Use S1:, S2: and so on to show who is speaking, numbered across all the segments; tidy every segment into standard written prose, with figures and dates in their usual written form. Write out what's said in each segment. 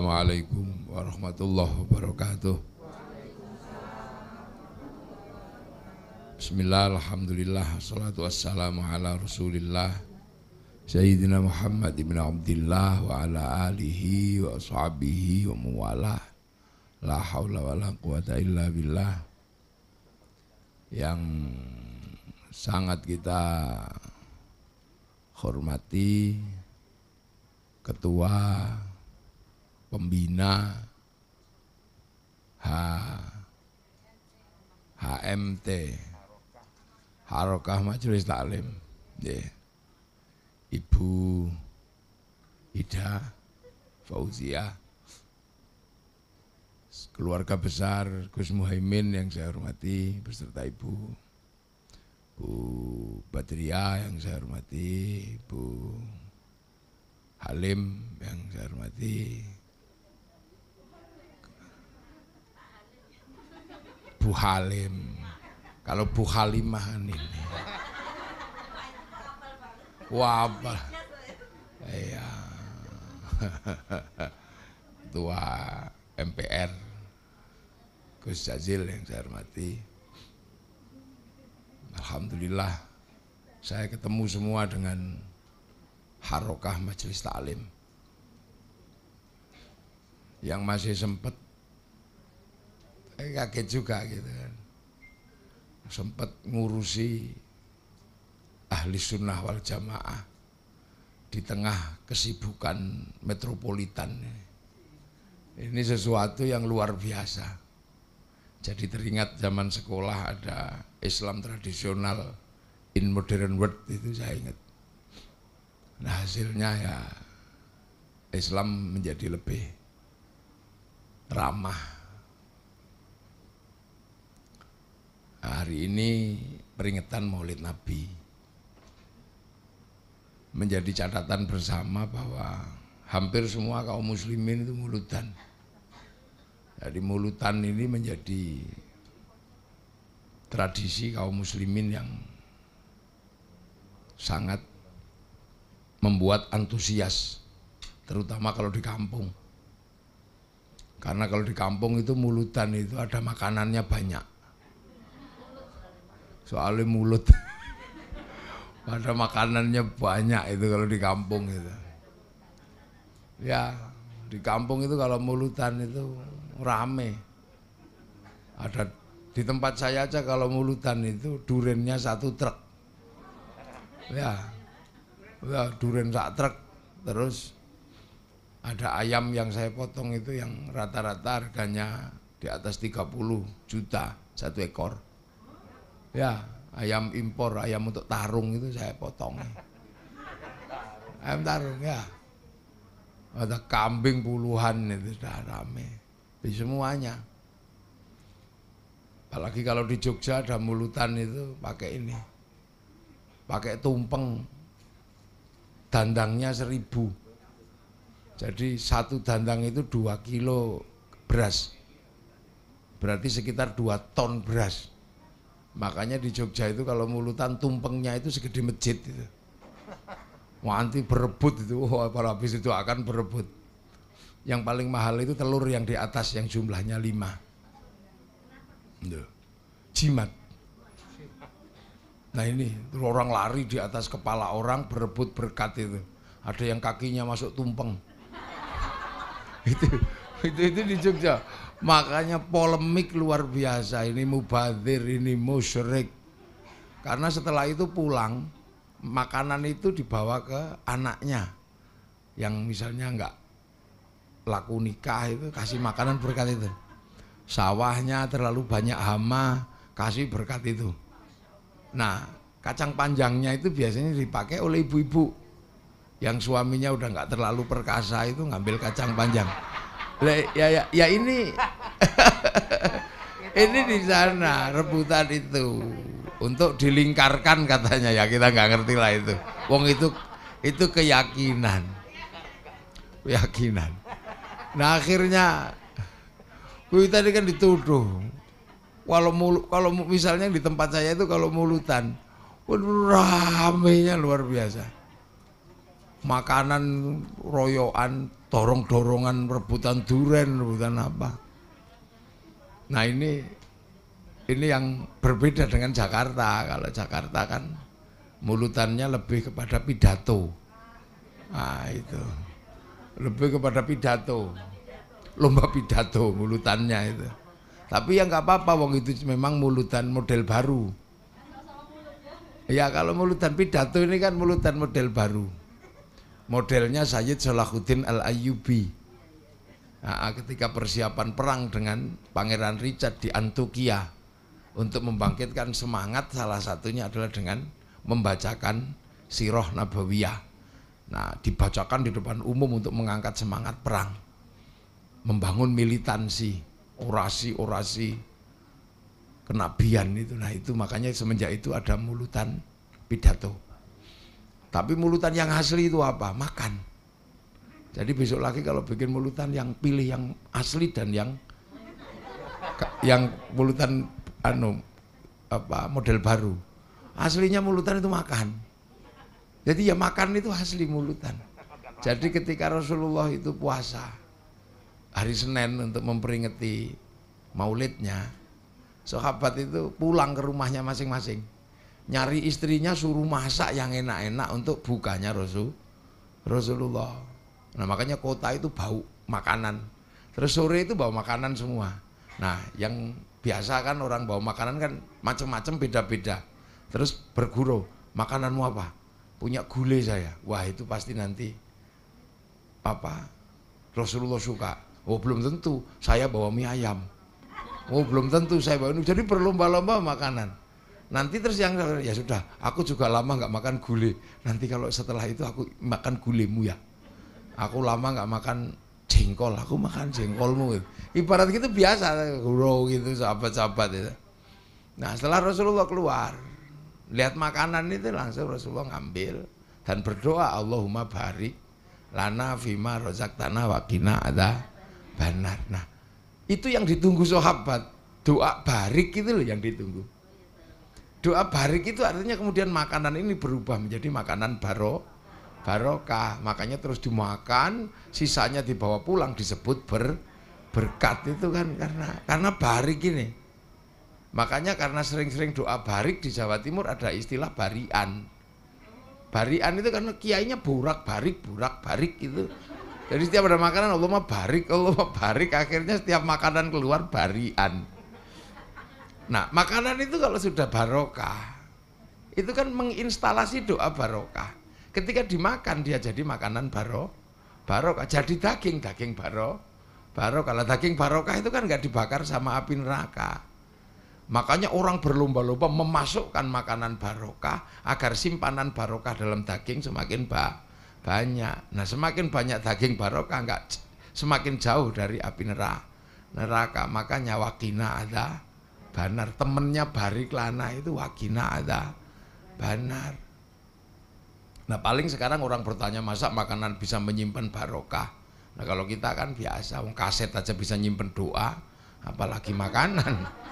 S1: Assalamualaikum warahmatullahi wabarakatuh. Bismillah, alhamdulillah, wassalatu wassalamu ala rasulillah Sayyidina Muhammad ibn Abdillah wa ala alihi wa ashabihi wa muwalah. La hawla wa la quwata illa billah. Yang sangat kita hormati Ketua Pembina HMT Harokah Majelis Taklim, Ibu Ida Fauzia, keluarga besar Gus Muhaimin yang saya hormati beserta Ibu Badriah yang saya hormati, Ibu Halim yang saya hormati, Bu Halim. Kalau Bu Halimah ini, wah apa? Ya, Ketua MPR Gus Jazil yang saya hormati. Alhamdulillah saya ketemu semua dengan Harokah Majelis Taklim. Yang masih sempat kaget juga gitu kan, sempat ngurusi ahli sunnah wal jamaah di tengah kesibukan metropolitan. Ini sesuatu yang luar biasa. Jadi teringat zaman sekolah ada Islam tradisional in modern world, itu saya ingat. Nah hasilnya ya Islam menjadi lebih ramah. Hari ini peringatan Maulid Nabi menjadi catatan bersama bahwa hampir semua kaum muslimin itu mulutan. Jadi mulutan ini menjadi tradisi kaum muslimin yang sangat membuat antusias, terutama kalau di kampung. Karena kalau di kampung itu mulutan itu ada makanannya banyak. Soalnya mulut ada makanannya banyak itu kalau di kampung itu. Ya, di kampung itu kalau mulutan itu rame. Ada di tempat saya aja kalau mulutan itu durennya 1 truk. Ya, duren 1 truk. Terus ada ayam yang saya potong itu yang rata-rata harganya di atas 30 juta 1 ekor. Ya, ayam impor, ayam untuk tarung itu saya potong. Ayam tarung ya. Ada kambing puluhan itu sudah rame. Di semuanya. Apalagi kalau di Jogja ada mulutan itu pakai ini. Pakai tumpeng. Dandangnya 1000. Jadi 1 dandang itu 2 kilo beras. Berarti sekitar 2 ton beras. Makanya di Jogja itu kalau mulutan tumpengnya itu segede masjid itu. Nanti berebut itu, para habis itu akan berebut. Yang paling mahal itu telur yang di atas yang jumlahnya 5. Jimat. Nah ini orang lari di atas kepala orang berebut berkat itu. Ada yang kakinya masuk tumpeng. itu di Jogja. Makanya polemik luar biasa, ini mubadzir, ini musyrik. Karena setelah itu pulang, makanan itu dibawa ke anaknya yang misalnya enggak laku nikah itu kasih makanan berkat itu. Sawahnya terlalu banyak hama, kasih berkat itu. Nah, kacang panjangnya itu biasanya dipakai oleh ibu-ibu yang suaminya udah enggak terlalu perkasa itu ngambil kacang panjang. Ya ini ini di sana rebutan itu untuk dilingkarkan katanya, ya kita nggak ngerti lah itu. Wong itu keyakinan. Nah akhirnya tadi kan dituduh kalau misalnya di tempat saya itu kalau mulutan, ramenya luar biasa. Makanan royoan dorong-dorongan rebutan duren, rebutan apa. Nah ini yang berbeda dengan Jakarta. Kalau Jakarta kan mulutannya lebih kepada pidato. Nah itu lebih kepada pidato, lomba pidato mulutannya itu. Tapi ya nggak apa-apa, wong itu memang mulutan model baru. Ya kalau mulutan pidato ini kan mulutan model baru. Modelnya Sayyid Salahuddin Al-Ayyubi. Nah, ketika persiapan perang dengan Pangeran Richard di Antukia untuk membangkitkan semangat, salah satunya adalah dengan membacakan Sirah Nabawiyah. Nah, dibacakan di depan umum untuk mengangkat semangat perang, membangun militansi, orasi-orasi kenabian itu. Nah, itu makanya semenjak itu ada mulutan pidato. Tapi mulutan yang asli itu apa? Makan. Jadi besok lagi kalau bikin mulutan, yang pilih yang asli dan yang mulutan model baru. Aslinya mulutan itu makan. Jadi ya makan itu asli mulutan. Jadi ketika Rasulullah itu puasa hari Senin untuk memperingati maulidnya, sahabat itu pulang ke rumahnya masing-masing, nyari istrinya, suruh masak yang enak-enak untuk bukanya Rasulullah. Nah makanya kota itu bau makanan. Terus sore itu bawa makanan semua. Nah yang biasa kan orang bawa makanan kan macam-macam, beda-beda. Terus bergurau, makananmu apa? Punya gulai saya. Wah itu pasti nanti apa Rasulullah suka. Oh belum tentu, saya bawa mie ayam. Oh belum tentu saya bawa ini. Jadi berlomba-lomba makanan. Nanti terus yang ya sudah, aku juga lama nggak makan gulai. Nanti kalau setelah itu aku makan gulaimu ya. Aku lama nggak makan jengkol, aku makan jengkolmu. Ibarat gitu biasa, gurau gitu sahabat-sahabat itu. Nah setelah Rasulullah keluar, lihat makanan itu langsung Rasulullah ngambil dan berdoa, Allahumma barik lana fima rozaqtana wa qina adzabannar. Nah itu yang ditunggu sahabat, doa barik itu loh yang ditunggu. Doa barik itu artinya kemudian makanan ini berubah menjadi makanan barokah. Makanya terus dimakan, sisanya dibawa pulang, disebut berkat itu kan karena barik ini. Makanya karena sering-sering doa barik di Jawa Timur ada istilah barian. Barian itu karena kiainya burak barik itu. Jadi setiap ada makanan Allahumma barik, akhirnya setiap makanan keluar barian. Nah makanan itu kalau sudah barokah, itu kan menginstalasi doa barokah. Ketika dimakan dia jadi makanan barokah, jadi daging barokah. Kalau daging barokah itu kan nggak dibakar sama api neraka. Makanya orang berlomba-lomba memasukkan makanan barokah agar simpanan barokah dalam daging semakin banyak. Nah semakin banyak daging barokah enggak semakin jauh dari api neraka. Makanya wakina ada banar, temennya barik lana itu wakina ada banar. Nah paling sekarang orang bertanya masa makanan bisa menyimpan barokah. Nah kalau kita kan biasa, kaset aja bisa nyimpen doa, apalagi makanan.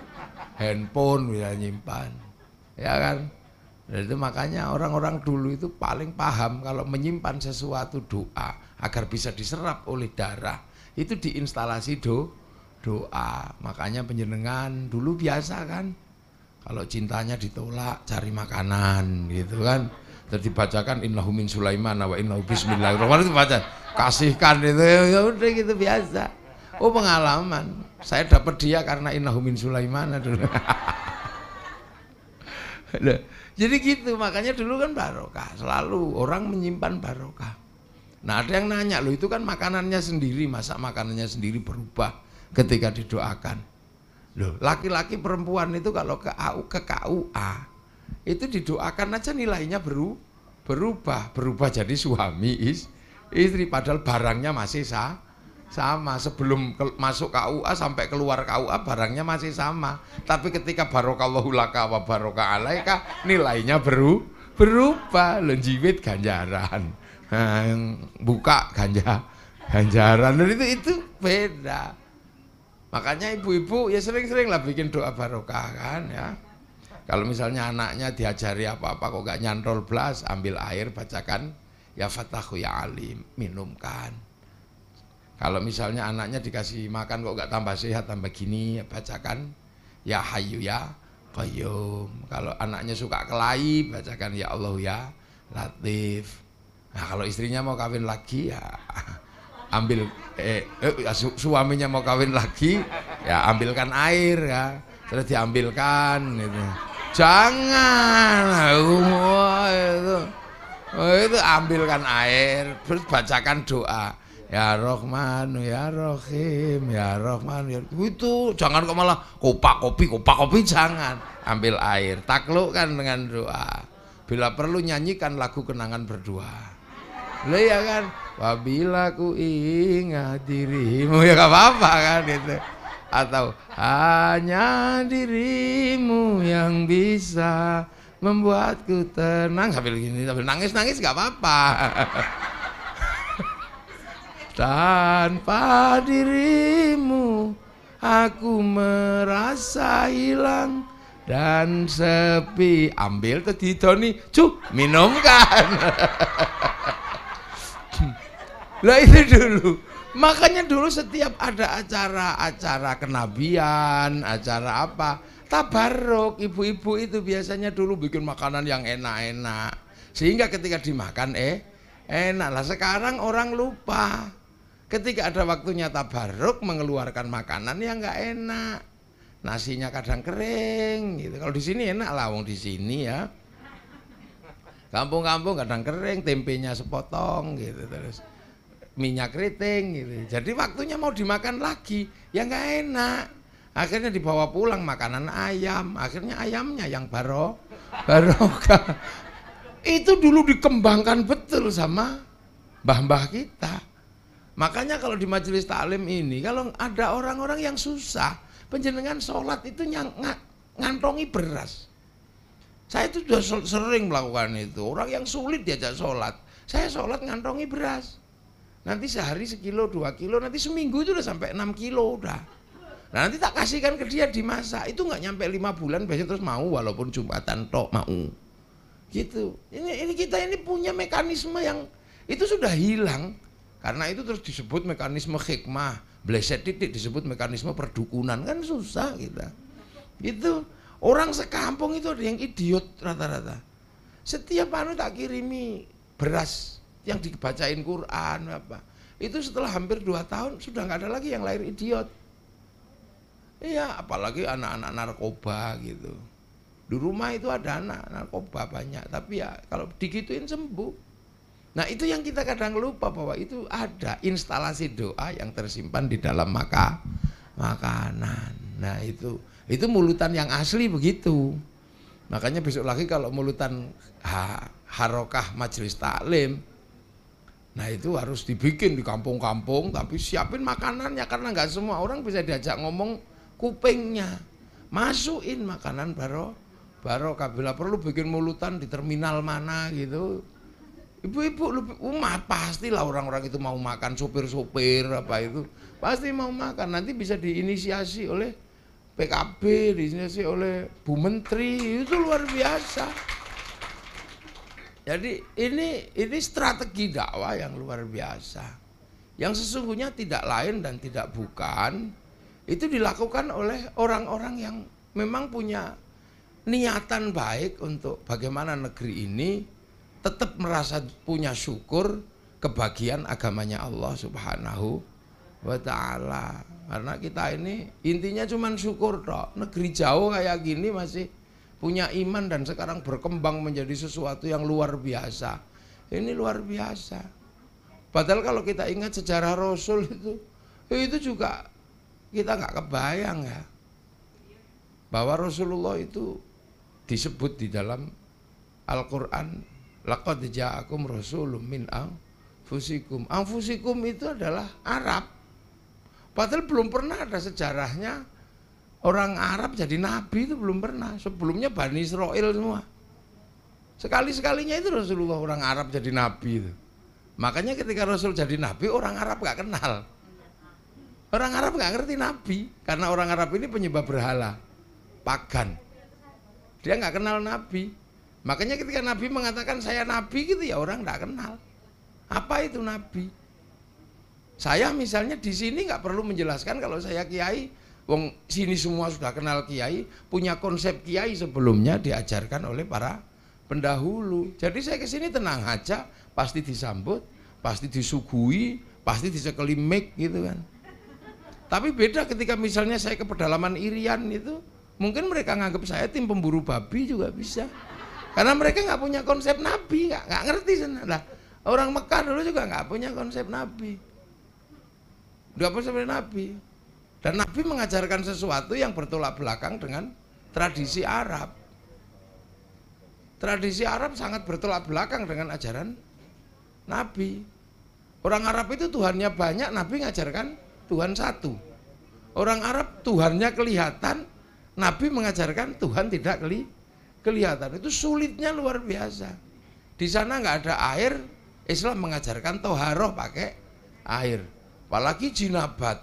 S1: Handphone bisa nyimpan, ya kan? Dan itu makanya orang-orang dulu itu paling paham kalau menyimpan sesuatu doa agar bisa diserap oleh darah itu diinstalasi doa. Makanya penjenengan dulu biasa kan, kalau cintanya ditolak cari makanan gitu kan, terus dibacakan innahu min Sulaiman wa innahu bismillahirrahmanirrahim, itu baca kasihkan itu ya udah gitu biasa. Oh pengalaman, saya dapat dia karena innahu min Sulaiman dulu. Jadi gitu, makanya dulu kan barokah, selalu orang menyimpan barokah. Nah ada yang nanya, loh itu kan makanannya sendiri, masa makanannya sendiri berubah ketika didoakan? Loh laki-laki perempuan itu kalau ke KUA itu didoakan aja nilainya berubah jadi suami istri, padahal barangnya masih sama. Sebelum masuk KUA sampai keluar KUA barangnya masih sama, tapi ketika barokallahu laka wa barokah alaika nilainya berubah. Lenjiwit ganjaran, buka ganjaran, dan itu beda. Makanya ibu-ibu ya sering-sering lah bikin doa barokah kan ya. Kalau misalnya anaknya diajari apa-apa kok gak nyantol blas, ambil air bacakan ya fatahu ya alim, minumkan. Kalau misalnya anaknya dikasih makan kok nggak tambah sehat, tambah gini, ya bacakan ya Hayyu ya Qayyum. Kalau anaknya suka kelahi, bacakan ya Allah ya Latif. Nah, kalau istrinya mau kawin lagi ya ambil suaminya mau kawin lagi ya ambilkan air ya, terus diambilkan gitu. Jangan itu ambilkan air, terus bacakan doa. Ya Rahman, ya Rahim, ya Rahman, ya itu jangan kok malah kopak kopi jangan. Ambil air, taklukkan dengan doa. Bila perlu nyanyikan lagu kenangan berdua. Lah ya kan, wabila ku ingat dirimu ya gak apa-apa kan itu. Atau hanya dirimu yang bisa membuatku tenang, sambil gini, sambil nangis gak apa-apa. Tanpa dirimu aku merasa hilang dan sepi. Ambil tuh didoni, minumkan. Lah itu dulu. Makanya dulu setiap ada acara kenabian, acara apa, tabarruk, ibu-ibu itu biasanya dulu bikin makanan yang enak-enak. Sehingga ketika dimakan enak. Lah sekarang orang lupa. Ketika ada waktunya tabarruk mengeluarkan makanan yang nggak enak. Nasinya kadang kering gitu. Kalau di sini enak lah, wong di sini ya. Kampung-kampung kadang kering, tempenya sepotong gitu, terus minyak keriting gitu. Jadi waktunya mau dimakan lagi, ya nggak enak. Akhirnya dibawa pulang makanan ayam. Akhirnya ayamnya yang barokah. Itu dulu dikembangkan betul sama mbah-mbah kita. Makanya kalau di majelis taklim ini, kalau ada orang-orang yang susah, penjenengan sholat itu ngantongi beras. Saya itu sudah sering melakukan itu. Orang yang sulit diajak sholat, saya sholat ngantongi beras. Nanti sehari 1 kilo, 2 kilo, nanti seminggu itu udah sampai 6 kilo udah. Nah, nanti tak kasihkan ke dia dimasak. Itu nggak nyampe 5 bulan, biasanya terus mau, walaupun Jumatan tok mau. Gitu. Ini kita ini punya mekanisme yang itu sudah hilang. Karena itu terus disebut mekanisme hikmah, bleset titik disebut mekanisme perdukunan, kan susah kita. Gitu. Orang sekampung itu ada yang idiot rata-rata. Setiap tak kirimi beras yang dibacain Quran apa. Itu setelah hampir 2 tahun sudah nggak ada lagi yang lahir idiot. Iya, apalagi anak-anak narkoba gitu. Di rumah itu ada anak narkoba banyak, tapi ya kalau digituin sembuh. Nah itu yang kita kadang lupa bahwa itu ada instalasi doa yang tersimpan di dalam makanan. Nah itu mulutan yang asli begitu. Makanya besok lagi kalau mulutan harokah majelis taklim, nah itu harus dibikin di kampung-kampung, tapi siapin makanannya karena nggak semua orang bisa diajak ngomong kupingnya. Masukin makanan barokah. Bila perlu bikin mulutan di terminal mana gitu. Ibu-ibu umat pastilah orang-orang itu mau makan, sopir-sopir apa itu pasti mau makan. Nanti bisa diinisiasi oleh PKB, diinisiasi oleh Bu Menteri, itu luar biasa. Jadi ini strategi dakwah yang luar biasa. Yang sesungguhnya tidak lain dan tidak bukan itu dilakukan oleh orang-orang yang memang punya niatan baik untuk bagaimana negeri ini tetap merasa punya syukur kebahagiaan agamanya Allah Subhanahu wa ta'ala. Karena kita ini intinya cuma syukur toh. Negeri jauh kayak gini masih punya iman dan sekarang berkembang menjadi sesuatu yang luar biasa. Ini luar biasa. Padahal kalau kita ingat sejarah Rasul itu juga kita nggak kebayang ya. Bahwa Rasulullah itu disebut di dalam Al-Quran, laqad ja'akum rasulun min anfusikum. Anfusikum itu adalah Arab. Padahal belum pernah ada sejarahnya orang Arab jadi nabi, itu belum pernah. Sebelumnya Bani Israel semua. Sekali-sekalinya itu Rasulullah orang Arab jadi nabi itu. Makanya ketika Rasul jadi nabi, orang Arab gak kenal. Orang Arab gak ngerti nabi, karena orang Arab ini penyembah berhala, pagan. Dia gak kenal nabi. Makanya ketika Nabi mengatakan saya Nabi gitu ya orang tidak kenal. Apa itu Nabi? Saya misalnya di sini nggak perlu menjelaskan kalau saya kiai, wong sini semua sudah kenal kiai, punya konsep kiai sebelumnya diajarkan oleh para pendahulu. Jadi saya ke sini tenang aja, pasti disambut, pasti disuguhi, pasti disekeli mic gitu kan. Tapi beda ketika misalnya saya ke pedalaman Irian itu, mungkin mereka nganggap saya tim pemburu babi juga bisa. Karena mereka nggak punya konsep nabi, nggak ngerti sana. Nah, orang Mekah dulu juga nggak punya konsep nabi. Nggak punya konsep nabi. Dan nabi mengajarkan sesuatu yang bertolak belakang dengan tradisi Arab. Tradisi Arab sangat bertolak belakang dengan ajaran nabi. Orang Arab itu Tuhannya banyak, nabi ngajarkan Tuhan satu. Orang Arab Tuhannya kelihatan, nabi mengajarkan Tuhan tidak kelihatan. Itu sulitnya luar biasa. Di sana nggak ada air, Islam mengajarkan toharoh pakai air. Apalagi jinabat.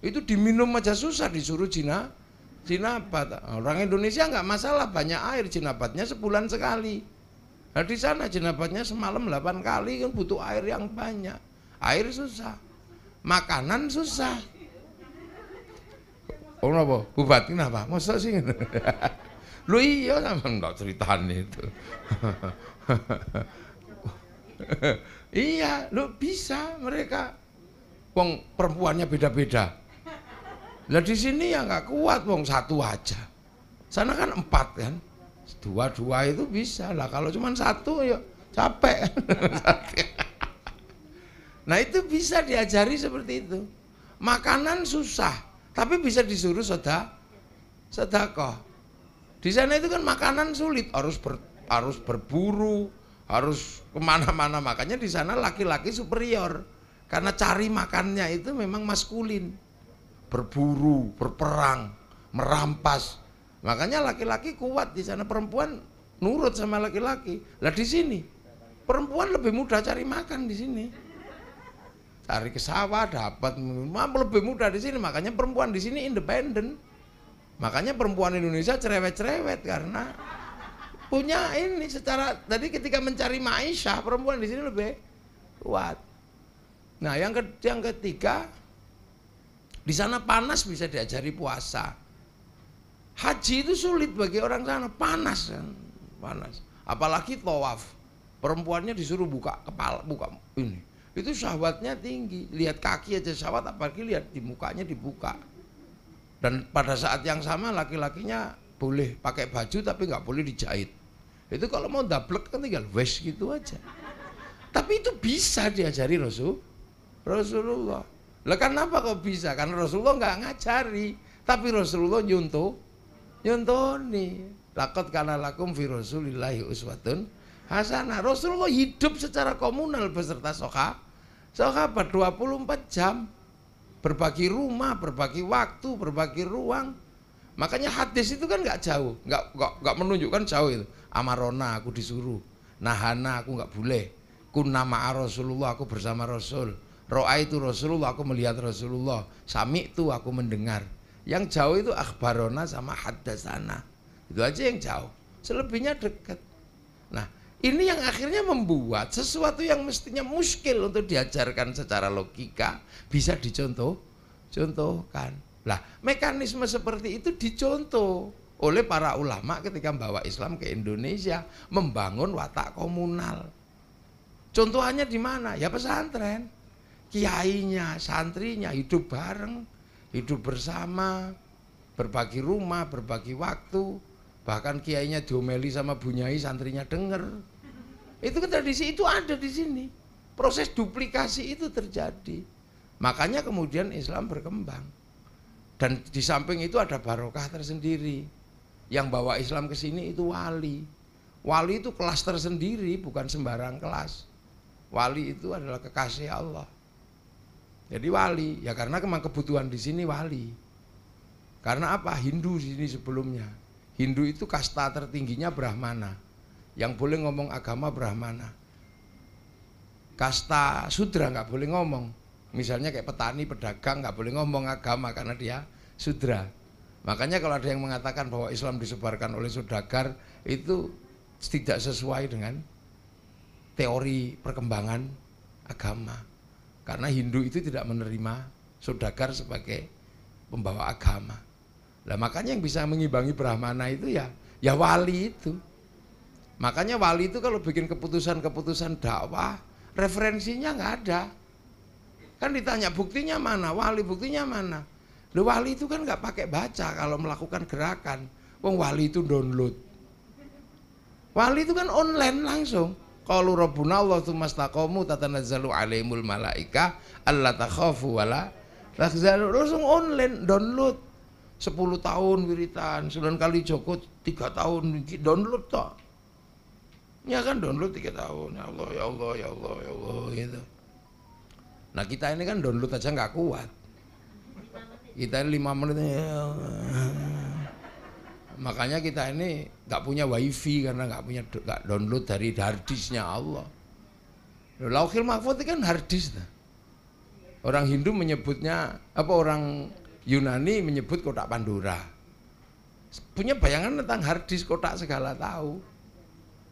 S1: Itu diminum aja susah, disuruh jinabat. Orang Indonesia nggak masalah, banyak air, jinabatnya sebulan sekali. Nah di sana jinabatnya semalam 8 kali, kan butuh air yang banyak. Air susah, makanan susah. Oh apa? Bupati kenapa? Masa sih? Lu iya sama enggak ceritaan itu. Iya, lu bisa mereka. Wong perempuannya beda-beda. Lah di sini ya nggak kuat, wong satu aja. Sana kan 4 kan, 2 itu bisa lah. Kalau cuma 1 ya capek. Nah itu bisa diajari seperti itu. Makanan susah, tapi bisa disuruh sedekah. Di sana itu kan makanan sulit, harus berburu, harus kemana-mana. Makanya di sana laki-laki superior, karena cari makannya itu memang maskulin. Berburu, berperang, merampas. Makanya laki-laki kuat di sana, perempuan nurut sama laki-laki. Lah di sini perempuan lebih mudah cari makan di sini. Cari ke sawah dapat, lebih mudah di sini. Makanya perempuan di sini independen. Makanya perempuan Indonesia cerewet-cerewet karena punya ini secara tadi ketika mencari maisha, perempuan di sini lebih kuat. Nah, yang ketiga, di sana panas bisa diajari puasa. Haji itu sulit bagi orang sana, panas kan, panas. Apalagi tawaf, perempuannya disuruh buka kepala, buka ini. Itu syahwatnya tinggi, lihat kaki aja syahwat, apalagi lihat di mukanya dibuka. Dan pada saat yang sama laki-lakinya boleh pakai baju tapi nggak boleh dijahit. Itu kalau mau dablek kan tinggal wes gitu aja. Tapi itu bisa diajari Rasulullah. Lah kenapa kok bisa? Karena Rasulullah nggak ngajari, tapi Rasulullah nyontoni. Laqad kana lakum fi Rasulillahi uswatun hasanah. Rasulullah hidup secara komunal beserta sahabat 24 jam. Berbagi rumah, berbagi waktu, berbagi ruang. Makanya hadis itu kan nggak jauh, nggak menunjukkan jauh itu. Amarona aku disuruh, nahana aku nggak boleh. Kunna ma'a Rasulullah aku bersama Rasul. Ro'a itu Rasulullah aku melihat Rasulullah. Sami itu aku mendengar. Yang jauh itu akhbarona sama haddasana. Itu aja yang jauh. Selebihnya dekat. Nah ini yang akhirnya membuat sesuatu yang mestinya muskil untuk diajarkan secara logika bisa dicontohkan. Lah mekanisme seperti itu dicontoh oleh para ulama ketika membawa Islam ke Indonesia, membangun watak komunal. Contohannya di mana? Ya pesantren. Kiainya, santrinya hidup bareng, hidup bersama, berbagi rumah, berbagi waktu. Bahkan kiainya diomeli sama bunyai, santrinya denger. Itu kan tradisi itu ada di sini. Proses duplikasi itu terjadi. Makanya kemudian Islam berkembang. Dan di samping itu ada barokah tersendiri. Yang bawa Islam ke sini itu wali. Wali itu kelas tersendiri, bukan sembarang kelas. Wali itu adalah kekasih Allah. Jadi wali, ya karena memang kebutuhan di sini wali. Karena apa? Hindu di sini sebelumnya. Hindu itu kasta tertingginya Brahmana. Yang boleh ngomong agama Brahmana. Kasta Sudra nggak boleh ngomong. Misalnya kayak petani, pedagang nggak boleh ngomong agama karena dia Sudra. Makanya kalau ada yang mengatakan bahwa Islam disebarkan oleh saudagar itu tidak sesuai dengan teori perkembangan agama. Karena Hindu itu tidak menerima saudagar sebagai pembawa agama. Lah makanya yang bisa mengimbangi Brahmana itu ya wali itu. Makanya wali itu kalau bikin keputusan-keputusan dakwah, referensinya nggak ada. Kan ditanya buktinya mana, wali buktinya mana. Loh, wali itu kan nggak pakai baca kalau melakukan gerakan. Wong wali itu download. Wali itu kan online langsung. Qalu rabbuna Allah tsumastaqamu tatanazzalu alaihimul malaika alla takhafu wala tahzanu. Langsung online download. 10 tahun wiritan, 9 kali Joko 3 tahun download toh. Ya kan download 3 tahun. Ya Allah, ya Allah, ya Allah, ya Allah gitu. Nah, kita ini kan download aja nggak kuat. Kita ini 5 menit ya. Makanya kita ini nggak punya wifi karena nggak download dari harddisknya Allah. Lauhil Mahfuz itu kan harddisk. Orang Hindu menyebutnya orang Yunani menyebut kotak Pandora. Punya bayangan tentang harddisk kotak segala tahu.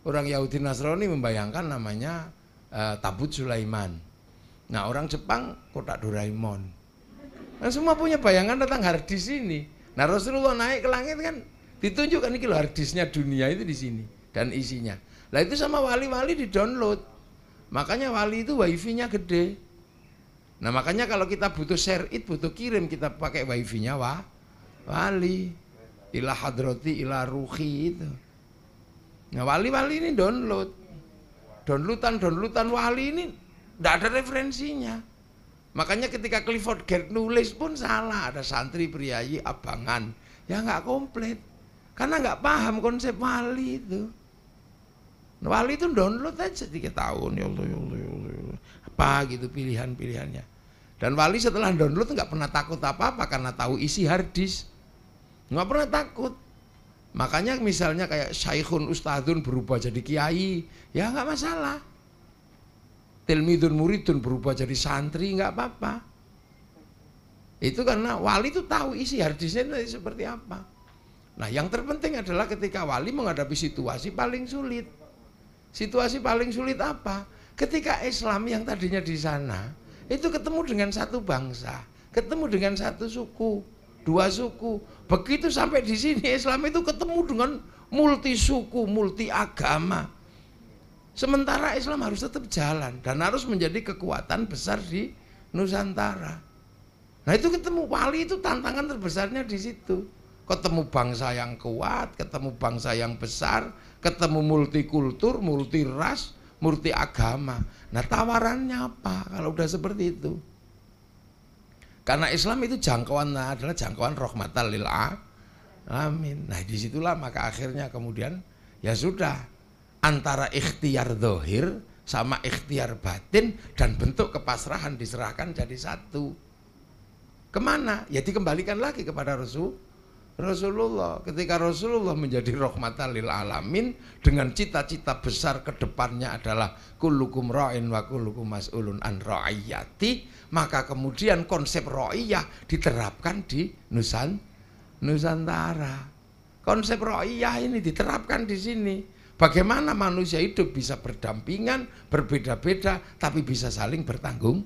S1: Orang Yahudi Nasrani membayangkan namanya tabut Sulaiman. Nah, orang Jepang kotak Doraemon. Nah, semua punya bayangan tentang harddisk ini. Nah, Rasulullah naik ke langit kan ditunjukkan ini harddisknya dunia itu di sini dan isinya. Lah itu sama wali-wali di-download. Makanya wali itu wifi-nya gede. Nah, makanya kalau kita butuh share it, butuh kirim, kita pakai wifi-nya wali. Ila hadrati, ila ruhi itu. Nah, wali-wali ini download. Downloadan wali ini tidak ada referensinya. Makanya ketika Clifford Gert nulis pun salah. Ada santri, priayi, abangan. Ya nggak komplit. Karena nggak paham konsep wali itu. Nah, wali itu download aja 3 tahun. Ya Allah, ya Allah, ya Allah, ya Allah. Apa gitu pilihan-pilihannya. Dan wali setelah download nggak pernah takut apa-apa karena tahu isi harddisk. Nggak pernah takut. Makanya misalnya kayak Syekhun Ustadzun berubah jadi kiai, ya nggak masalah. Tilmidun muridun berubah jadi santri, nggak apa-apa. Itu karena wali itu tahu isi harddisknya seperti apa. Nah, yang terpenting adalah ketika wali menghadapi situasi paling sulit. Situasi paling sulit apa? Ketika Islam yang tadinya di sana itu ketemu dengan satu bangsa, ketemu dengan satu suku, 2 suku. Begitu sampai di sini Islam itu ketemu dengan multi suku, multi agama. Sementara Islam harus tetap jalan dan harus menjadi kekuatan besar di Nusantara. Nah, itu ketemu wali itu tantangan terbesarnya di situ. Ketemu bangsa yang kuat, ketemu bangsa yang besar, ketemu multikultur, multi ras, multi agama. Nah, tawarannya apa kalau udah seperti itu? Karena Islam itu jangkauannya adalah jangkauan rahmatan lil alamin. Nah, disitulah maka akhirnya kemudian ya sudah antara ikhtiar zahir sama ikhtiar batin dan bentuk kepasrahan diserahkan jadi satu. Kemana? Ya dikembalikan lagi kepada Rasulullah. Ketika Rasulullah menjadi rahmatan lil alamin dengan cita-cita besar ke depannya adalah kullukum ra'in wa kullukum mas'ulun an ra'iyati, maka kemudian konsep ra'iyah diterapkan di Nusantara. Konsep ra'iyah ini diterapkan di sini. Bagaimana manusia hidup bisa berdampingan, berbeda-beda tapi bisa saling bertanggung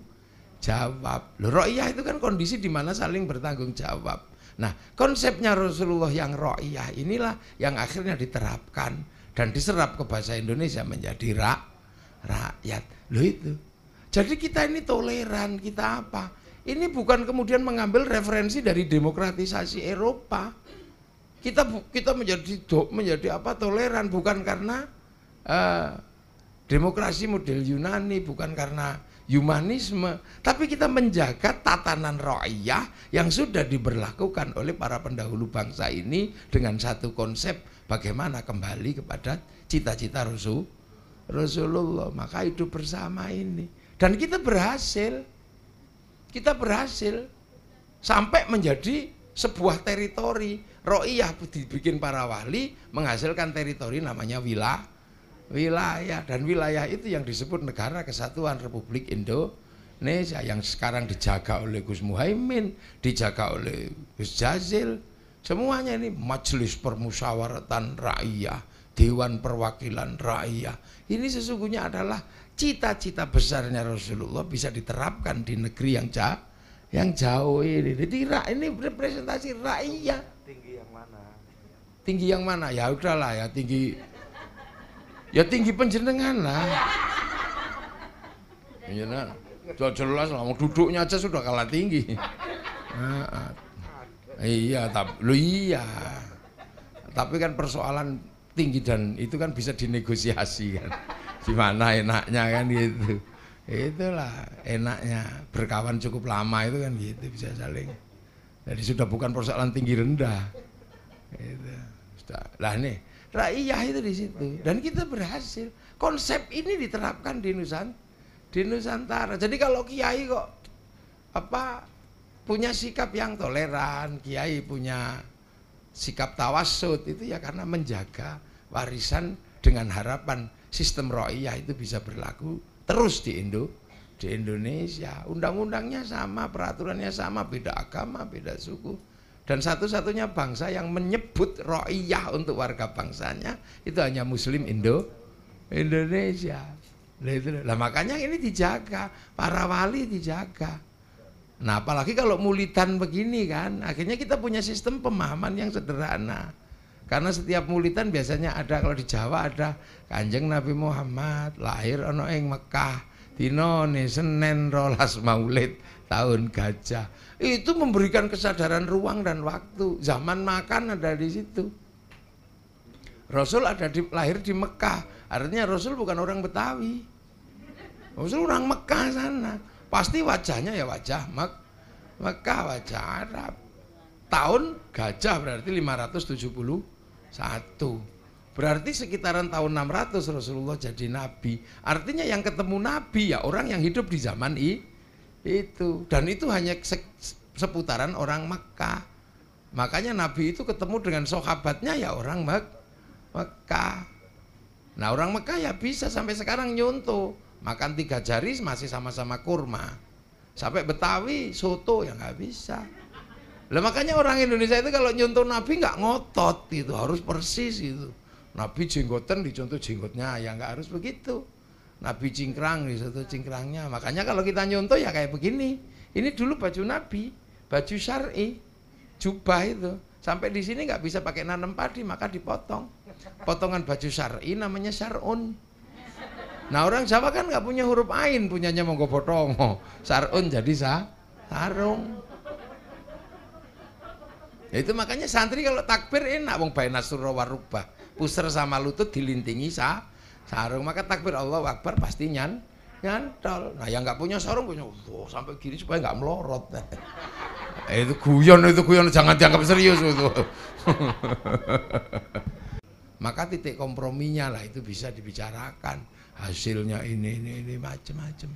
S1: jawab. Loh, ra'iyah itu kan kondisi di mana saling bertanggung jawab. Nah, konsepnya Rasulullah yang ra'iyah inilah yang akhirnya diterapkan dan diserap ke bahasa Indonesia menjadi rakyat. Loh itu. Jadi kita ini toleran, kita apa? Ini bukan kemudian mengambil referensi dari demokratisasi Eropa. Kita menjadi apa? Toleran bukan karena demokrasi model Yunani, bukan karena humanisme, tapi kita menjaga tatanan ra'iyah yang sudah diberlakukan oleh para pendahulu bangsa ini dengan satu konsep bagaimana kembali kepada cita-cita Rasulullah. Maka hidup bersama ini dan kita berhasil sampai menjadi sebuah teritori. Ra'iyah dibikin para wali menghasilkan teritori namanya wilayah, dan wilayah itu yang disebut Negara Kesatuan Republik Indonesia yang sekarang dijaga oleh Gus Muhaimin, dijaga oleh Gus Jazil. Semuanya ini Majelis Permusyawaratan Rakyat Dewan Perwakilan Rakyat. Ini sesungguhnya adalah cita-cita besarnya Rasulullah bisa diterapkan di negeri yang jauh ini. Jadi ini representasi rakyat.
S2: Tinggi yang mana?
S1: Tinggi yang mana? Ya udahlah ya tinggi. Ya tinggi penjenengan lah. Penjenengan. Jelas lah, duduknya aja sudah kalah tinggi. Nah, iya, iya. Tapi kan persoalan tinggi dan itu kan bisa dinegosiasi kan. Gimana enaknya kan gitu. Itulah enaknya berkawan cukup lama itu kan gitu bisa saling. Jadi sudah bukan persoalan tinggi rendah. Gitu. Lah nih, raiyah itu di situ dan kita berhasil. Konsep ini diterapkan di Nusantara. Jadi kalau kiai kok punya sikap yang toleran, kiai punya sikap tawasud itu ya karena menjaga warisan dengan harapan sistem ro'iyah itu bisa berlaku terus di Indonesia. Undang-undangnya sama, peraturannya sama, beda agama, beda suku. Dan satu-satunya bangsa yang menyebut ro'iyah untuk warga bangsanya itu hanya Muslim Indonesia. Lah makanya ini dijaga, para wali dijaga. Nah apalagi kalau mulitan begini kan, akhirnya kita punya sistem pemahaman yang sederhana. Karena setiap mulitan biasanya ada, kalau di Jawa ada Kanjeng Nabi Muhammad lahir ono ing Mekah dinone Senin 12 Maulid tahun gajah. Itu memberikan kesadaran ruang dan waktu. Zaman makan ada di situ. Rasul lahir di Mekah, artinya Rasul bukan orang Betawi. Rasul orang Mekah sana. Pasti wajahnya ya wajah Mekah, wajah Arab. Tahun gajah berarti 571. Berarti sekitaran tahun 600 Rasulullah jadi nabi. Artinya yang ketemu nabi ya orang yang hidup di zaman itu. Dan itu hanya seputaran orang Mekah. Makanya nabi itu ketemu dengan sahabatnya ya orang Mekah. Nah orang Mekah ya bisa sampai sekarang nyontoh. Makan 3 jari masih sama-sama kurma. Sampai Betawi soto ya nggak bisa. Lah makanya orang Indonesia itu kalau nyontoh Nabi nggak ngotot gitu, harus persis gitu. Nabi jenggotan dicontoh jenggotnya, ya nggak harus begitu. Nabi cingkrang dicontoh cingkrangnya. Makanya kalau kita nyontoh ya kayak begini. Ini dulu baju Nabi, baju syar'i, jubah itu. Sampai di sini nggak bisa pakai nanam padi, maka dipotong. Potongan baju syar'i namanya syar'un. Nah orang Jawa kan nggak punya huruf ain, punyanya monggo botongo. Sarun jadi sarung. Ya itu makanya santri kalau takbir enak, wong baina surra warubah. Puser sama lutut dilintingi sarung. Maka takbir Allahu Akbar pasti nyantol. Nah yang nggak punya sarung punya sampai gini supaya nggak melorot. Itu guyon jangan dianggap serius itu. Maka titik komprominya lah itu bisa dibicarakan. Hasilnya ini macam-macam.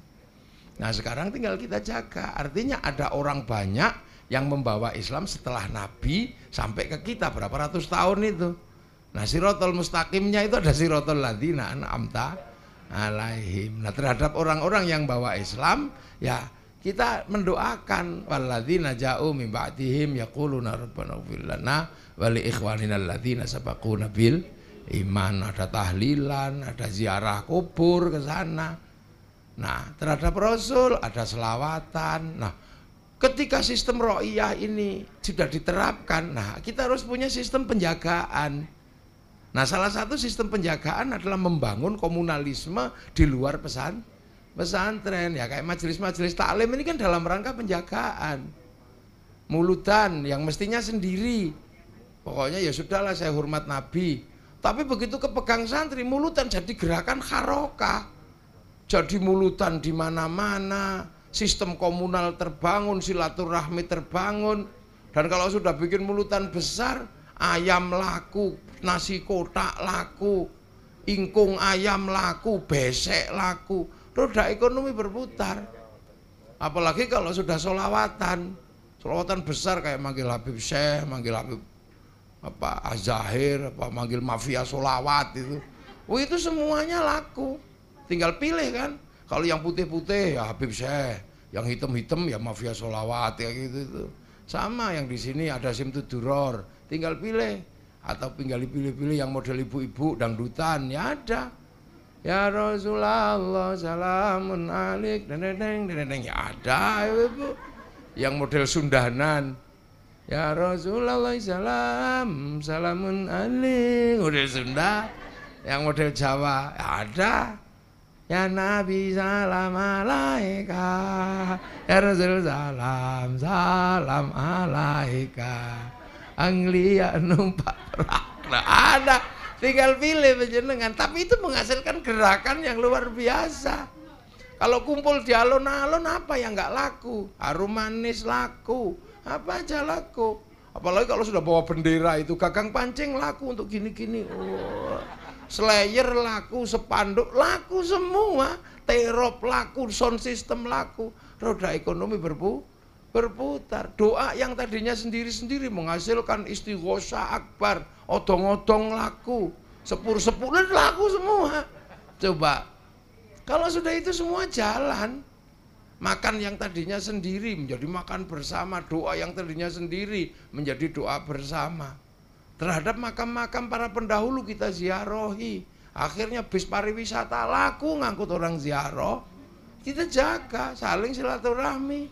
S1: Nah sekarang tinggal kita jaga. Artinya ada orang banyak yang membawa Islam setelah Nabi sampai ke kita berapa ratus tahun itu. Nah siratal mustaqimnya itu ada siratal ladzina an'amta alaihim. Nah terhadap orang-orang yang bawa Islam ya kita mendoakan walladzina ja'u min ba'dihim yaquluna rabbana ighfir lana wa li ikhwanina alladzina sabaquna bil iman. Ada tahlilan, ada ziarah kubur ke sana. Nah terhadap Rasul ada selawatan. Nah ketika sistem ro'iyah ini sudah diterapkan, nah kita harus punya sistem penjagaan. Nah salah satu sistem penjagaan adalah membangun komunalisme di luar pesantren. Ya kayak majelis-majelis taklim ini kan dalam rangka penjagaan. Mulutan yang mestinya sendiri. Pokoknya ya sudahlah saya hormat Nabi. Tapi begitu kepegang santri, mulutan jadi gerakan harokah. Jadi mulutan di mana-mana, sistem komunal terbangun, silaturahmi terbangun. Dan kalau sudah bikin mulutan besar, ayam laku, nasi kotak laku, ingkung ayam laku, besek laku. Roda ekonomi berputar. Apalagi kalau sudah solawatan besar kayak manggil Habib Syekh, manggil Habib Azahir, manggil mafia solawat itu. Itu semuanya laku. Tinggal pilih kan. Kalau yang putih-putih ya Habib Syekh, yang hitam-hitam ya mafia solawat ya gitu itu. Sama yang di sini ada Simtud Duror. Tinggal pilih atau tinggal pilih-pilih yang model ibu-ibu dangdutan, ya ada. Ya Rasulullah salamun alik deneng ya ada ibu. Yang model sundanan, ya Rasulullah salamun alik model Sunda. Yang model Jawa ya ada. Ya Nabi salam alaika, ya Rasul salam alaika. Anglia numpak perak, nah, ada. Tinggal pilih penjenengan, tapi itu menghasilkan gerakan yang luar biasa. Kalau kumpul di alun-alun apa yang nggak laku? Harum manis laku, apa aja laku. Apalagi kalau sudah bawa bendera itu, gagang pancing laku untuk gini-gini. Oh. Slayer laku, sepanduk laku semua, terop laku, sound system laku, roda ekonomi berputar. Doa yang tadinya sendiri-sendiri menghasilkan istighosa akbar, odong-odong laku, sepur-sepur laku semua. Coba, kalau sudah itu semua jalan, makan yang tadinya sendiri menjadi makan bersama, doa yang tadinya sendiri menjadi doa bersama. Terhadap makam-makam para pendahulu kita ziarahi. Akhirnya bis pariwisata laku ngangkut orang ziarah. Kita jaga, saling silaturahmi.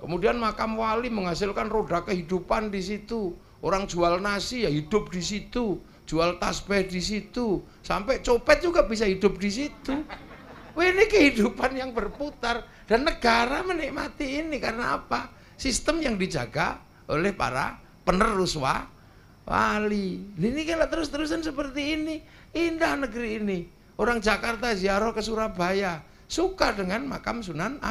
S1: Kemudian makam wali menghasilkan roda kehidupan di situ. Orang jual nasi ya hidup di situ, jual tasbih di situ, sampai copet juga bisa hidup di situ. Wah, ini kehidupan yang berputar dan negara menikmati ini karena apa? Sistem yang dijaga oleh para penerus wali. Ini kalau terus-terusan seperti ini, indah negeri ini. Orang Jakarta ziarah ke Surabaya, suka dengan makam Sunan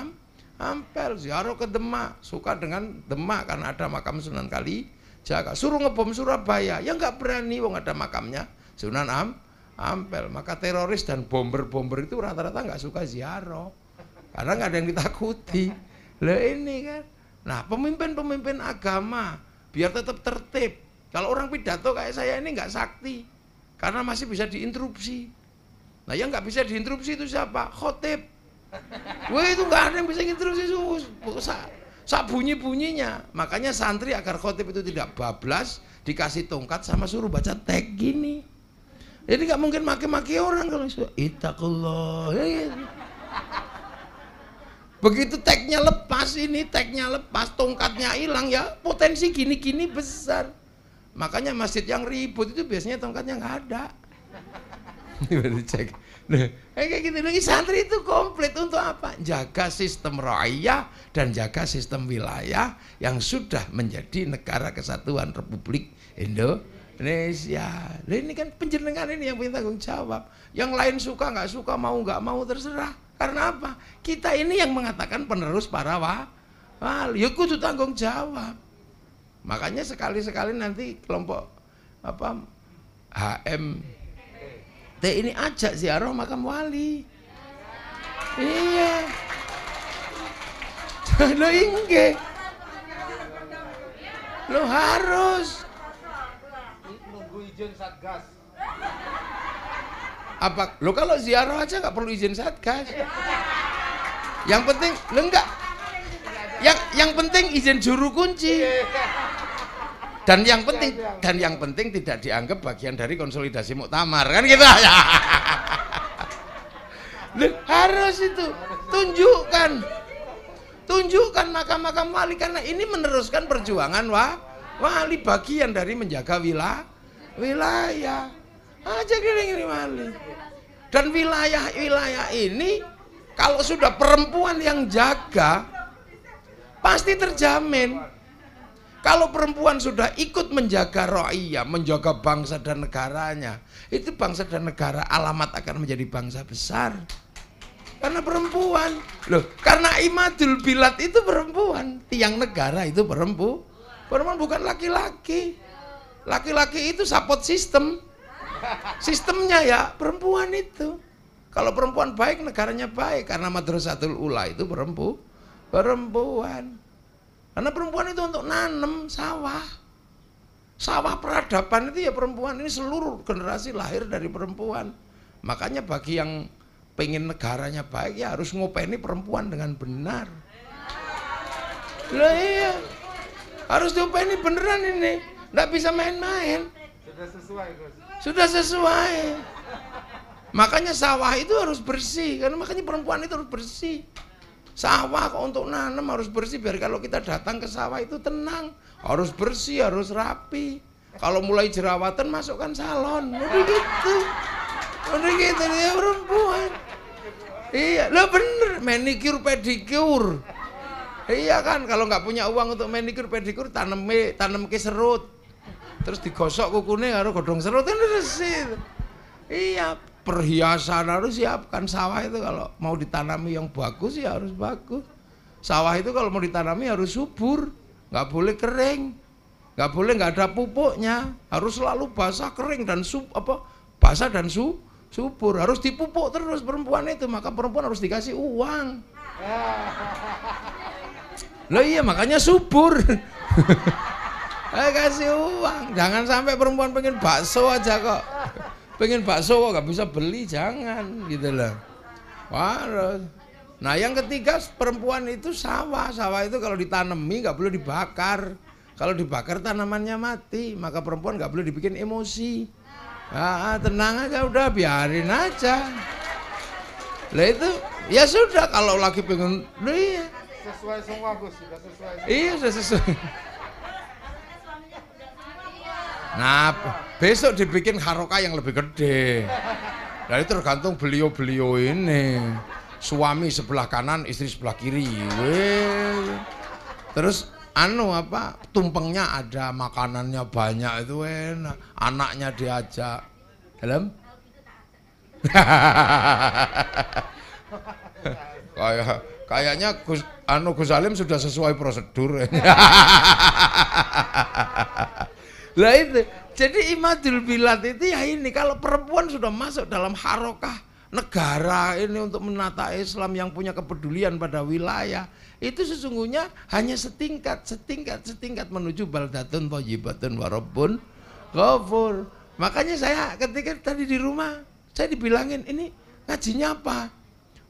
S1: Ampel. Ziarah ke Demak, suka dengan Demak karena ada makam Sunan Kalijaga. Suruh ngebom Surabaya, ya nggak berani, wong ada makamnya Sunan Ampel. Maka teroris dan bomber-bomber itu rata-rata nggak suka ziarah, karena nggak ada yang ditakuti. Lah ini kan. Nah, pemimpin-pemimpin agama biar tetap tertib. Kalau orang pidato kayak saya ini nggak sakti, karena masih bisa diinterupsi. Nah, yang nggak bisa diinterupsi itu siapa? Khotib. Wah, itu nggak ada yang bisa diinterupsi, sak bunyi-bunyinya. Makanya santri agar khotib itu tidak bablas, dikasih tongkat sama suruh baca teks gini. Jadi nggak mungkin maki-maki orang kalau ittaqullah. Begitu teksnya lepas ini, teksnya lepas, tongkatnya hilang, ya potensi gini-gini besar. Makanya masjid yang ribut itu biasanya tongkatnya nggak ada. Cek. Nah, kayak gitu lagi santri itu komplit untuk apa? Jaga sistem ra'iyah dan jaga sistem wilayah yang sudah menjadi negara kesatuan Republik Indonesia. Nah, ini kan penjenengan ini yang punya tanggung jawab. Yang lain suka nggak suka, mau nggak mau terserah. Karena apa? Kita ini yang mengatakan penerus para wali. Ya kudu tanggung jawab. Makanya sekali-sekali nanti kelompok apa HMT ini ajak ziarah makam wali. Iya. Lo inge. Lo harus
S2: nunggu izin Satgas.
S1: Apa? Lo kalau ziarah aja nggak perlu izin Satgas. Yang penting lo enggak. Yang penting izin juru kunci. Dan yang penting tidak dianggap bagian dari konsolidasi muktamar kan gitu ya. Harus itu tunjukkan makam-makam wali, karena ini meneruskan perjuangan wali, bagian dari menjaga wilayah. Aja gini wali. Dan wilayah ini kalau sudah perempuan yang jaga pasti terjamin. Kalau perempuan sudah ikut menjaga ra'iyah, menjaga bangsa dan negaranya, itu bangsa dan negara alamat akan menjadi bangsa besar. Karena perempuan. Loh, karena imadul bilad itu perempuan, tiang negara itu perempuan. Perempuan bukan laki-laki. Laki-laki itu support system. Sistemnya ya perempuan itu. Kalau perempuan baik, negaranya baik, karena Madrasatul Ula itu perempuan. Karena perempuan itu untuk nanam sawah. Sawah peradaban itu ya perempuan. Ini seluruh generasi lahir dari perempuan. Makanya bagi yang pengen negaranya baik ya harus ngopeni perempuan dengan benar. Lah iya. Harus diopeni beneran ini. Nggak bisa main-main.
S2: Sudah sesuai, Gus.
S1: Sudah sesuai. Makanya sawah itu harus bersih, karena makanya perempuan itu harus bersih. Sawah kok untuk nanam harus bersih, biar kalau kita datang ke sawah itu tenang. Harus bersih, harus rapi. Kalau mulai jerawatan masukkan salon. Udah gitu. Udah gitu dia perempuan. Iya, lo bener, manicure pedicure. Iya kan, kalau nggak punya uang untuk manicure pedicure tanam ke serut. Terus digosok kukunya karo godhong serut kan resik. Iya, perhiasan harus siapkan. Sawah itu kalau mau ditanami yang bagus ya harus bagus. Sawah itu kalau mau ditanami harus subur, nggak boleh kering, nggak boleh nggak ada pupuknya, harus selalu basah kering dan basah dan subur, harus dipupuk terus perempuan itu, maka perempuan harus dikasih uang. Loh iya makanya subur. Kasih uang, jangan sampai perempuan pengen bakso aja kok. Pengen bakso kok nggak bisa beli, jangan gitu loh. Harus. Nah yang ketiga perempuan itu sawah itu kalau ditanami nggak boleh dibakar. Kalau dibakar tanamannya mati, maka perempuan nggak boleh dibikin emosi. Tenang aja udah biarin aja. Lah itu ya sudah kalau lagi pengen, iya.
S2: Sesuai semua Gus, sudah sesuai.
S1: Iya sudah sesuai. Nah, besok dibikin harokah yang lebih gede. Dari tergantung beliau-beliau ini. Suami sebelah kanan, istri sebelah kiri. Terus tumpengnya ada, makanannya banyak itu enak. Anaknya diajak. Dalam? Kayaknya Gus Salim sudah sesuai prosedur. Lah itu, jadi imadul bilad itu ya ini, kalau perempuan sudah masuk dalam harokah negara ini untuk menata Islam yang punya kepedulian pada wilayah, itu sesungguhnya hanya setingkat menuju baldatun thayyibatun wa rabbun ghafur. Makanya saya ketika tadi di rumah, saya dibilangin, ini ngajinya apa?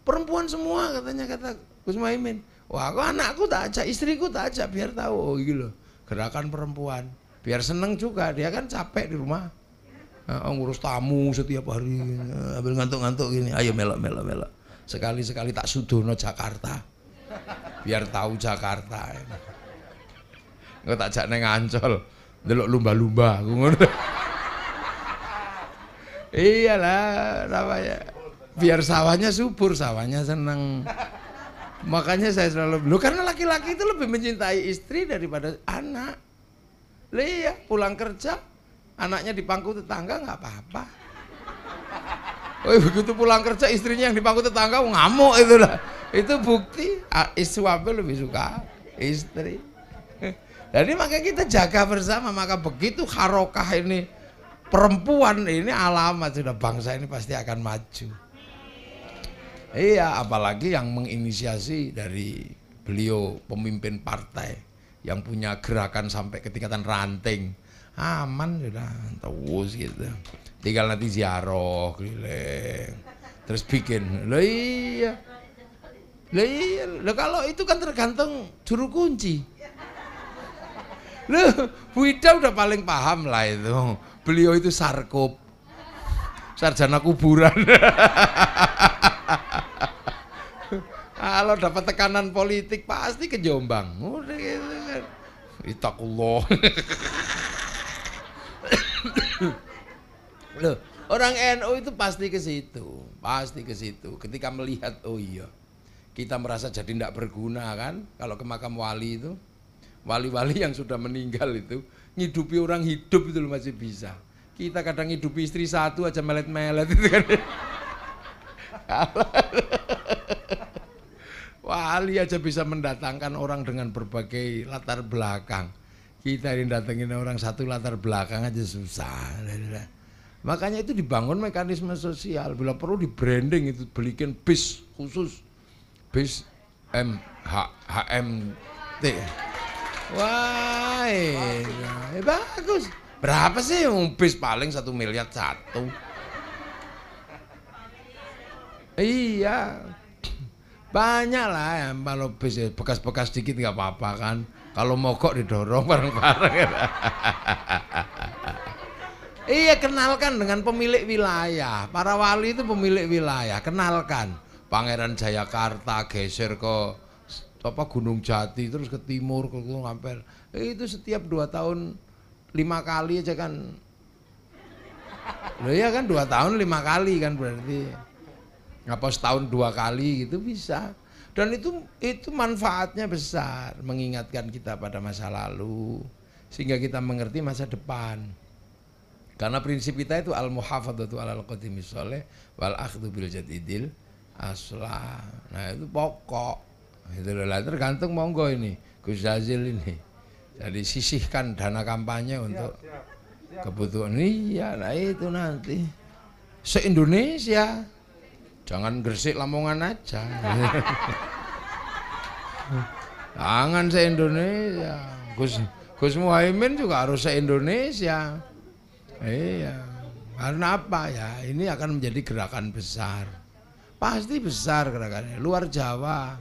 S1: Perempuan semua katanya, kata Gus Muhaimin. Wah, kok anakku tak ajak, istriku tak ajak biar tahu gitu loh. Gerakan perempuan. Biar seneng juga, dia kan capek di rumah. Ngurus tamu setiap hari, ambil ngantuk-ngantuk gini. Ayo melok. Sekali-sekali tak sudono Jakarta. Biar tahu Jakarta. Enggak tak jak neng Ancol, ndelok lumba-lumba. Iyalah, namanya. Biar sawahnya subur, sawahnya seneng. Makanya saya selalu, karena laki-laki itu lebih mencintai istri daripada anak. Iya, pulang kerja, anaknya di pangku tetangga nggak apa-apa. Begitu pulang kerja istrinya yang di pangku tetangga ngamuk itulah. Itu bukti suami lebih suka istri. Jadi makanya kita jaga bersama, maka begitu harokah ini perempuan ini alamat sudah bangsa ini pasti akan maju. Iya, apalagi yang menginisiasi dari beliau pemimpin partai yang punya gerakan sampai ke tingkatan ranting, aman sudah terus gitu. Tinggal nanti ziarah keliling, terus bikin. Iya. Kalau itu kan tergantung juru kunci. Bu Ida udah paling paham lah itu. Beliau itu sarkop, sarjana kuburan. Kalau dapat tekanan politik pasti ke Jombang. Udah gitu kan. Itakullah. Loh, orang NU itu pasti ke situ. Ketika melihat, oh iya, kita merasa jadi tidak berguna kan. Kalau ke makam wali itu, wali-wali yang sudah meninggal itu, ngidupi orang hidup itu masih bisa. Kita kadang ngidupi istri satu aja melet-melet itu kan. Wali aja bisa mendatangkan orang dengan berbagai latar belakang. Kita ini datengin orang satu latar belakang aja susah. Makanya itu dibangun mekanisme sosial. Bila perlu di branding itu, belikan bis khusus, bis HMT. Wah, bagus. Berapa sih bis paling 1 miliar satu? Iya. Banyak lah ya, kalau bis bekas-bekas dikit nggak apa-apa kan. Kalau mogok didorong bareng-bareng. Iya, kenalkan dengan pemilik wilayah. Para wali itu pemilik wilayah, kenalkan. Pangeran Jayakarta geser ke apa Gunung Jati, terus ke timur ke Gunung Ampel. Itu setiap 2 tahun 5 kali aja kan. Loh iya kan 2 tahun 5 kali kan berarti. Apa setahun 2 kali gitu bisa. Dan itu manfaatnya besar, mengingatkan kita pada masa lalu sehingga kita mengerti masa depan. Karena prinsip kita itu al-muhafadzatu 'alal qadimis sholih wal akhdhu bil jadidil aslah. Nah, itu pokok. Itu lah tergantung monggo ini Gus Jazil ini. Jadi sisihkan dana kampanye untuk kebutuhan. Iya, nah itu nanti se-Indonesia. Jangan Gresik Lamongan aja. Jangan se-Indonesia. Gus Muhaimin juga harus se-Indonesia. Iya. Karena apa ya? Ini akan menjadi gerakan besar. Pasti besar gerakannya. Luar Jawa.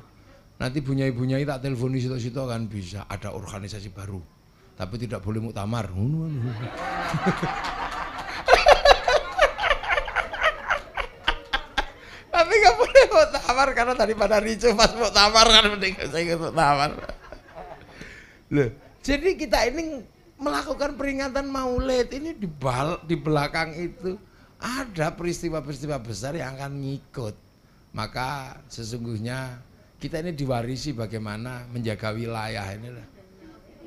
S1: Nanti bunyai-bunyai tak telponi situ-situ akan bisa. Ada organisasi baru. Tapi tidak boleh muktamar. Tapi nggak boleh muktamar karena daripada ricu pas muktamar kan mending saya ikut muktamar. Loh, jadi kita ini melakukan peringatan Maulid ini di belakang itu ada peristiwa-peristiwa besar yang akan ngikut. Maka sesungguhnya kita ini diwarisi bagaimana menjaga wilayah inilah.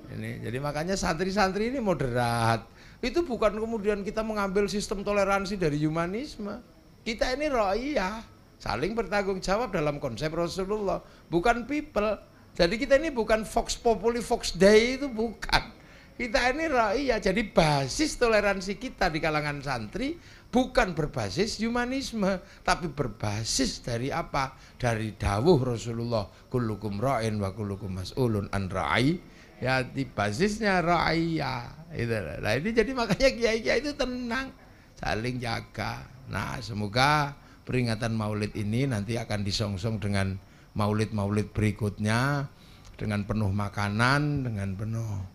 S1: Ini jadi makanya santri-santri ini moderat. Itu bukan kemudian kita mengambil sistem toleransi dari humanisme. Kita ini ro'iyah, saling bertanggung jawab dalam konsep Rasulullah, bukan people. Jadi kita ini bukan Vox Populi, Vox Dei, itu bukan. Kita ini ro'iyah, jadi basis toleransi kita di kalangan santri bukan berbasis humanisme, tapi berbasis dari apa? Dari dawuh Rasulullah, kullukum ra'in wa kullukum mas'ulun an ra'i. Ya di basisnya ra'iyah. Nah ini jadi makanya kiai-kiai itu tenang, saling jaga. Nah semoga peringatan Maulid ini nanti akan disongsong dengan maulid-maulid berikutnya dengan penuh makanan, dengan penuh.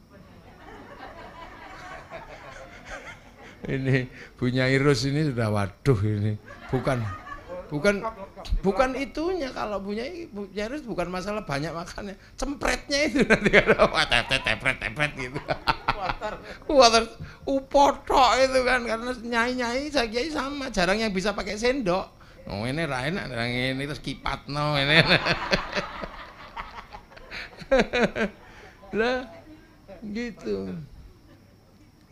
S1: Ini punya Irus ini sudah waduh ini bukan itunya, kalau punya Irus bukan masalah banyak makannya, cempretnya itu nanti ada tepret gitu. Water upotok itu kan, karena nyai saya kiai sama jarang yang bisa pakai sendok. Oh ini lain, ada yang ini terus kipat no ini. Lah gitu.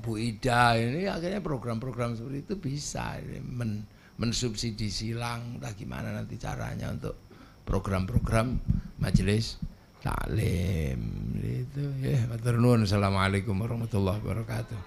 S1: Bu Ida ini akhirnya program-program seperti itu bisa mensubsidi silang, entah gimana nanti caranya untuk program-program majelis taklim itu ya. Matur nuwun. Assalamualaikum warahmatullahi wabarakatuh.